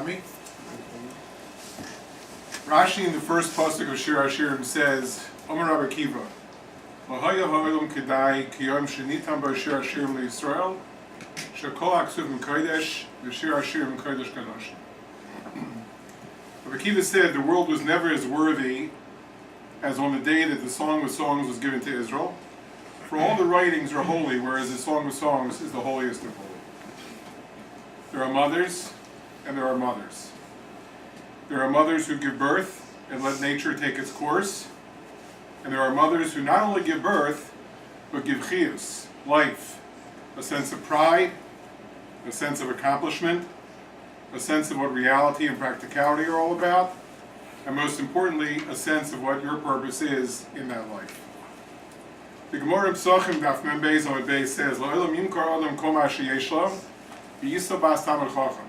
me? Rashi in the first pasuk of Shir Hashirim says, Omer Rabbi Kiva, L'haya ha'olam kedai ki yom shenitam ba Shir Hashirim leYisrael, shekol ha'ksuv m'kodesh v'Shir Hashirim m'kodesh kadosh. Rabbi Kiva said the world was never as worthy as on the day that the Song of Songs was given to Israel. For all the writings are holy, whereas the Song of Songs is the holiest of holy. There are mothers, and there are mothers. There are mothers who give birth and let nature take its course. And there are mothers who not only give birth, but give chiyus, life, a sense of pride, a sense of accomplishment, a sense of what reality and practicality are all about, and most importantly, a sense of what your purpose is in that life. The Gemara in Psachim Daf Mem Beis Amud Beis says, "La'olam yimkar adam kol ma sheyesh lo, v'yisa bas tamar chacham."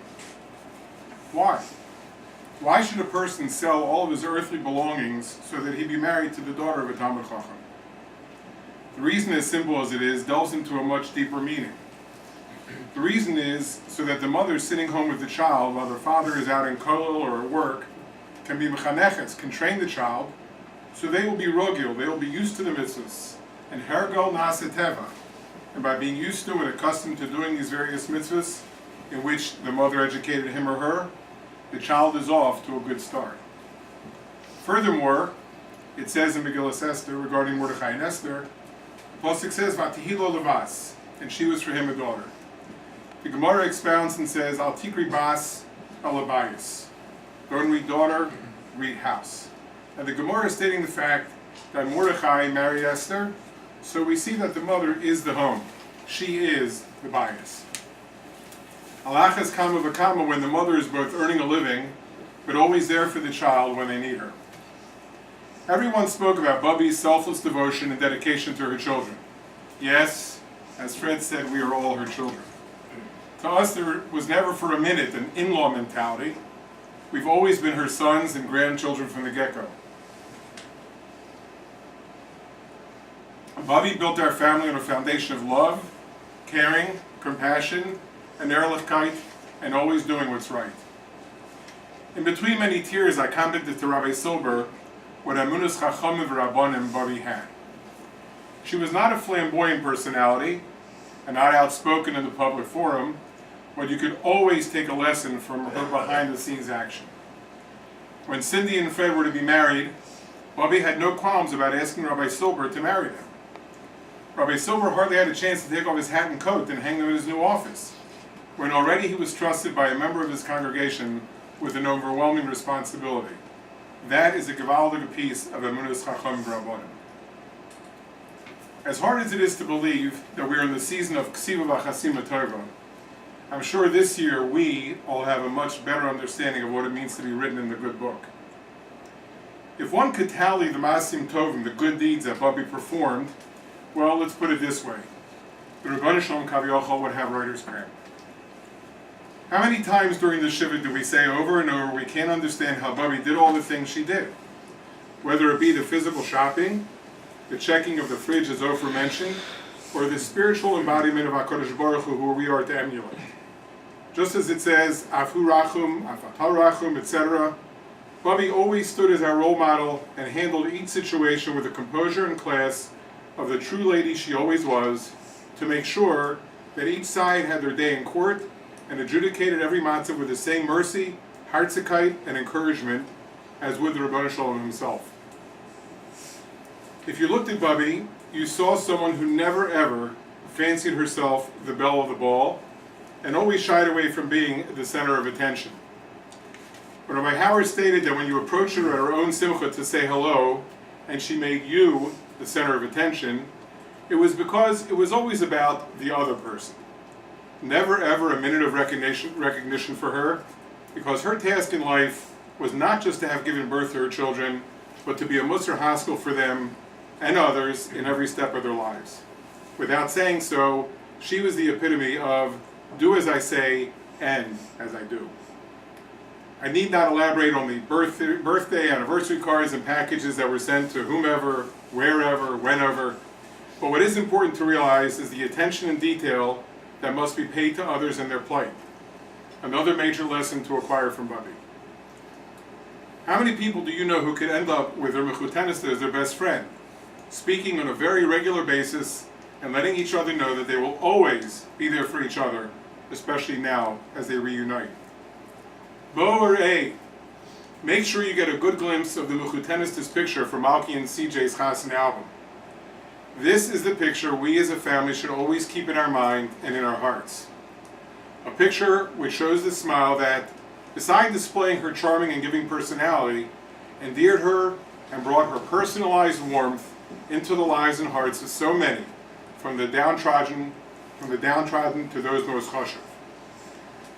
Why? Why should a person sell all of his earthly belongings so that he be married to the daughter of a Talmid Chacham? The reason, as simple as it is, delves into a much deeper meaning. The reason is so that the mother sitting home with the child while their father is out in kollel or at work can be mechaneches, can train the child, so they will be rogil, they will be used to the mitzvahs, and hergel nasa teva. And by being used to and accustomed to doing these various mitzvahs, in which the mother educated him or her, the child is off to a good start. Furthermore, it says in Megillas Esther regarding Mordechai and Esther, the pasuk says, "Vatihilo levas," and she was for him a daughter. The Gemara expounds and says, "Al tikri bas alabayis." Don't read daughter, read house. And the Gemara is stating the fact that Mordechai married Esther, so we see that the mother is the home. She is the bias. Alachas kama v'kama, when the mother is both earning a living, but always there for the child when they need her. Everyone spoke about Bubby's selfless devotion and dedication to her children. Yes, as Fred said, we are all her children. To us, there was never for a minute an in-law mentality. We've always been her sons and grandchildren from the get-go. Bubby built our family on a foundation of love, caring, compassion, and ehrlichkeit, and always doing what's right. In between many tears, I commented to Rabbi Silber what Amunas Chachamim v'Rabbanim Bubby had. She was not a flamboyant personality, and not outspoken in the public forum, but you could always take a lesson from her behind-the-scenes action. When Cindy and Fred were to be married, Bubby had no qualms about asking Rabbi Silber to marry them. Rabbi Silber hardly had a chance to take off his hat and coat and hang them in his new office, when already he was trusted by a member of his congregation with an overwhelming responsibility. That is a gewaldige piece of Emunas Chacham V'Rabbanim. As hard as it is to believe that we are in the season of Ksiva V'Chasima Tova, I'm sure this year we all have a much better understanding of what it means to be written in the good book. If one could tally the Maasim Tovim, the good deeds that Bubby performed, well, let's put it this way. The Rebbeinu Shalom Kaviyachol would have writer's cramp. How many times during the Shiva do we say over and over we can't understand how Bubby did all the things she did? Whether it be the physical shopping, the checking of the fridge as Ofer mentioned, or the spiritual embodiment of HaKadosh Baruch Hu, who we are to emulate. Just as it says, Afu Rachum, Afatal Rachum, etc., Bubby always stood as our role model and handled each situation with the composure and class of the true lady she always was, to make sure that each side had their day in court and adjudicated every matzah with the same mercy, hartzikite, and encouragement as would the Rebbeinu Shalom himself. If you looked at Bubby, you saw someone who never ever fancied herself the belle of the ball and always shied away from being the center of attention. But Rabbi Howard stated that when you approached her at her own simcha to say hello, and she made you the center of attention, it was because it was always about the other person. Never ever a minute of recognition for her, because her task in life was not just to have given birth to her children, but to be a Musar Haskell for them and others in every step of their lives. Without saying so, she was the epitome of do as I say, end as I do. I need not elaborate on the birthday, anniversary cards and packages that were sent to whomever, wherever, whenever, but what is important to realize is the attention and detail that must be paid to others and their plight. Another major lesson to acquire from Bubby. How many people do you know who could end up with their mechutenista as their best friend, speaking on a very regular basis and letting each other know that they will always be there for each other, especially now as they reunite? Bo A. Make sure you get a good glimpse of the mechutenista's picture from Malki and CJ's Chassan album. This is the picture we as a family should always keep in our mind and in our hearts. A picture which shows the smile that, besides displaying her charming and giving personality, endeared her and brought her personalized warmth into the lives and hearts of so many, from the downtrodden to those most chashuv.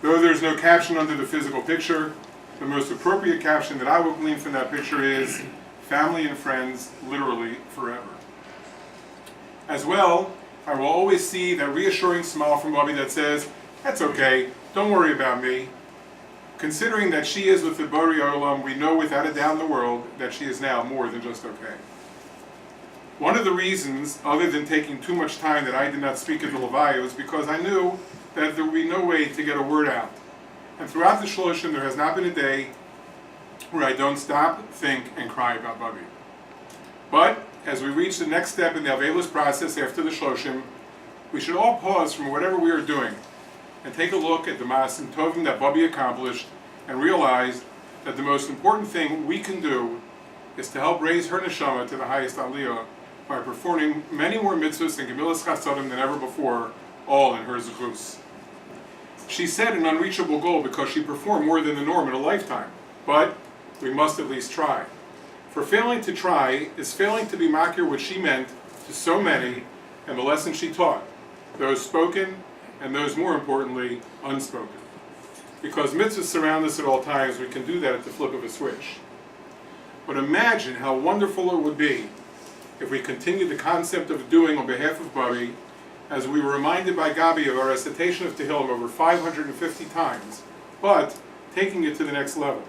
Though there's no caption under the physical picture, the most appropriate caption that I will glean from that picture is family and friends, literally forever. As well, I will always see that reassuring smile from Bubby that says, "That's okay, don't worry about me." Considering that she is with the Borei Olam, we know without a doubt in the world that she is now more than just okay. One of the reasons, other than taking too much time, that I did not speak at the Levaya was because I knew that there would be no way to get a word out. And throughout the Shloshim, there has not been a day where I don't stop, think, and cry about Bubby. But as we reach the next step in the Avelis process after the Shloshim, we should all pause from whatever we are doing and take a look at the Maasim Tovim that Bubby accomplished and realize that the most important thing we can do is to help raise her neshama to the highest aliyah by performing many more mitzvahs and gemilas chasadim than ever before, all in her zechus. She set an unreachable goal because she performed more than the norm in a lifetime, but we must at least try. For failing to try is failing to be makir what she meant to so many and the lessons she taught, those spoken and those, more importantly, unspoken. Because mitzvahs surround us at all times, we can do that at the flip of a switch. But imagine how wonderful it would be if we continue the concept of doing on behalf of Bubby, as we were reminded by Gabi of our recitation of Tehillim over 550 times, but taking it to the next level.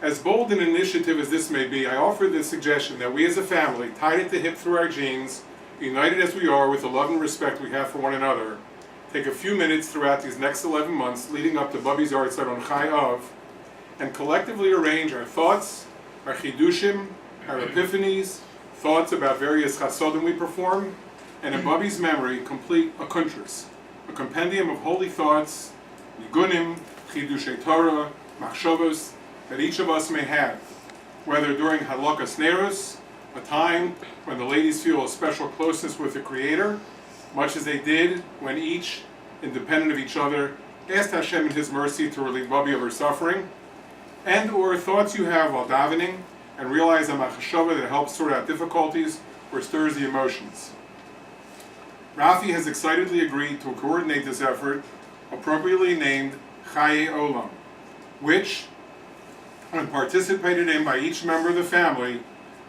As bold an initiative as this may be, I offer the suggestion that we as a family, tied at the hip through our genes, united as we are with the love and respect we have for one another, take a few minutes throughout these next 11 months leading up to Bubby's Artzar on Chai Av, and collectively arrange our thoughts, our chidushim, our epiphanies, thoughts about various chasodim we perform, and in Bubby's memory, complete a kuntras, a compendium of holy thoughts, nigunim, chidushay Torah, machshavos, that each of us may have, whether during Hadlakas Nerus, a time when the ladies feel a special closeness with the Creator, much as they did when each, independent of each other, asked Hashem in His mercy to relieve Bubby of her suffering, and or thoughts you have while davening, and realize a machshava that helps sort out difficulties or stirs the emotions. Rafi has excitedly agreed to coordinate this effort, appropriately named Chaye Olam, which, when participated in by each member of the family,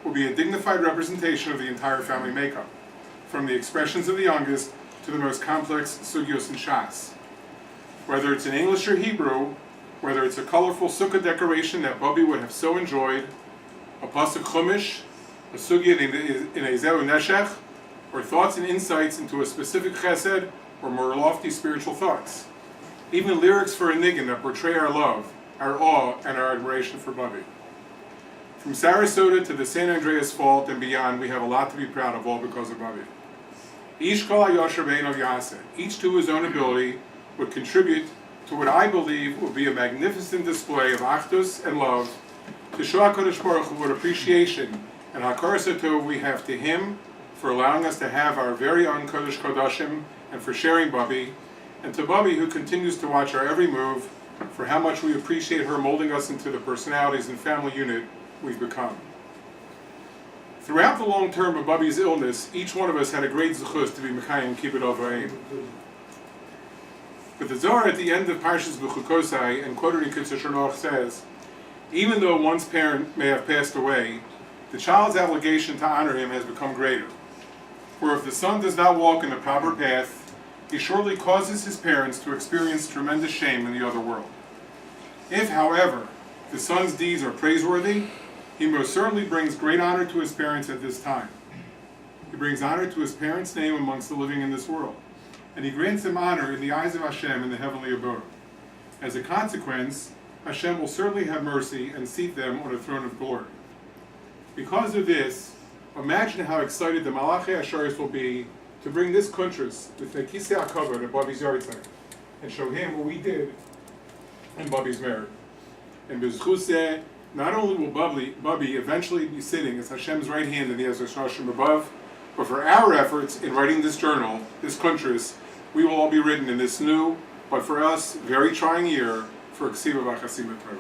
will be a dignified representation of the entire family makeup, from the expressions of the youngest to the most complex sugyos and shas. Whether it's in English or Hebrew, whether it's a colorful sukkah decoration that Bubby would have so enjoyed, a pasuk chumash, a sugya in a zeu neshech, or thoughts and insights into a specific chesed or more lofty spiritual thoughts. Even lyrics for a niggin that portray our love, our awe, and our admiration for Bubby. From Sarasota to the San Andreas Fault and beyond, we have a lot to be proud of, all because of Bubby. Each kol hayosher be'einav yaseh, each to his own ability, would contribute to what I believe will be a magnificent display of achdus and love to show HaKadosh Baruch Hu what appreciation and hakaras hatov we have to Him for allowing us to have our very own Kodesh Kodashim and for sharing Bubby, and to Bubby who continues to watch our every move for how much we appreciate her molding us into the personalities and family unit we've become. Throughout the long term of Bubby's illness, each one of us had a great zechus to be Mekayim Kibbut Avayim. But the Zohar at the end of Parshas B'chukosai, and quoted in Kitzur Shanoch, says, even though one's parent may have passed away, the child's obligation to honor him has become greater. For if the son does not walk in the proper path, he surely causes his parents to experience tremendous shame in the other world. If, however, the son's deeds are praiseworthy, he most certainly brings great honor to his parents at this time. He brings honor to his parents' name amongst the living in this world, and he grants them honor in the eyes of Hashem in the heavenly abode. As a consequence, Hashem will certainly have mercy and seat them on a throne of glory. Because of this, imagine how excited the Malachi Asharis will be to bring this kuntras, the Kisei HaKavod, to Bobby's Yartzeit, and show him what we did in Bobby's merit. And B'zchuseh, not only will Bobby eventually be sitting as Hashem's right hand in the Ezra Shashim above, but for our efforts in writing this journal, this kuntras, we will all be written in this new, but for us, very trying year for Ksiva V'Chasiva Torah.